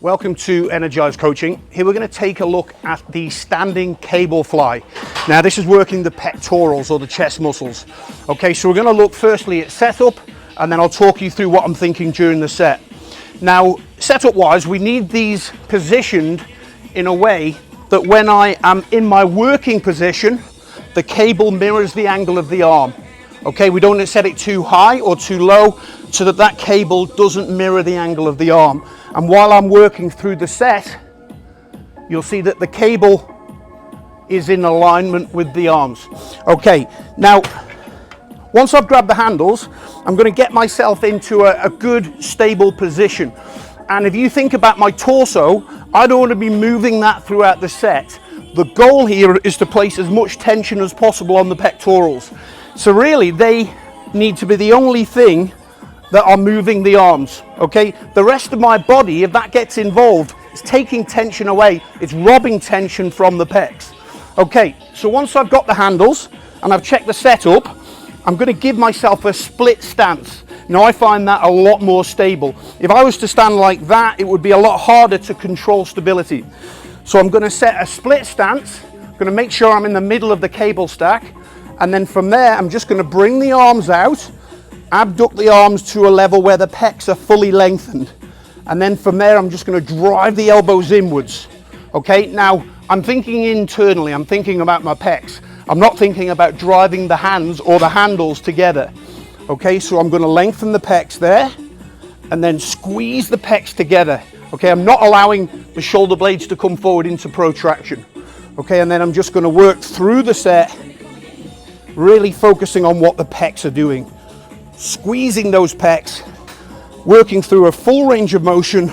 Welcome to Energized Coaching. Here we're going to take a look at the standing cable fly. Now this is working the pectorals or the chest muscles. Okay, so we're going to look firstly at setup and then I'll talk you through what I'm thinking during the set. Now setup wise, we need these positioned in a way that when I am in my working position, the cable mirrors the angle of the arm. Okay, we don't set it too high or too low so that that cable doesn't mirror the angle of the arm. And while I'm working through the set, you'll see that the cable is in alignment with the arms. Okay, now once I've grabbed the handles, I'm going to get myself into a good stable position. And if you think about my torso, I don't want to be moving that throughout the set. The goal here is to place as much tension as possible on the pectorals. So really, they need to be the only thing that are moving the arms, okay? The rest of my body, if that gets involved, it's taking tension away. It's robbing tension from the pecs. Okay, so once I've got the handles and I've checked the setup, I'm going to give myself a split stance. Now I find that a lot more stable. If I was to stand like that, it would be a lot harder to control stability. So I'm going to set a split stance. I'm going to make sure I'm in the middle of the cable stack. And then from there, I'm just going to bring the arms out, abduct the arms to a level where the pecs are fully lengthened. And then from there, I'm just going to drive the elbows inwards. Okay, now I'm thinking internally, I'm thinking about my pecs. I'm not thinking about driving the hands or the handles together. Okay, so I'm going to lengthen the pecs there and then squeeze the pecs together. Okay, I'm not allowing the shoulder blades to come forward into protraction. Okay, and then I'm just going to work through the set, really focusing on what the pecs are doing. Squeezing those pecs, working through a full range of motion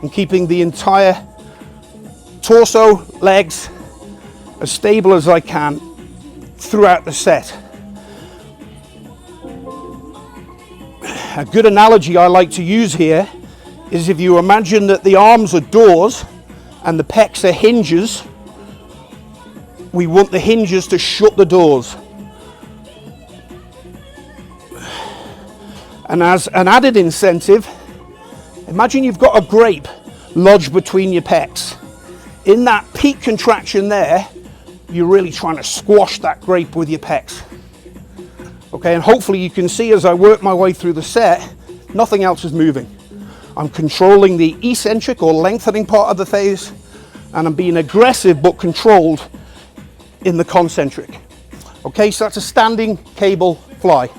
and keeping the entire torso, legs as stable as I can throughout the set. A good analogy I like to use here is if you imagine that the arms are doors and the pecs are hinges, we want the hinges to shut the doors. And as an added incentive, imagine you've got a grape lodged between your pecs. In that peak contraction there, you're really trying to squash that grape with your pecs. Okay, and hopefully you can see as I work my way through the set, nothing else is moving. I'm controlling the eccentric or lengthening part of the phase, and I'm being aggressive but controlled in the concentric. Okay, so that's a standing cable fly.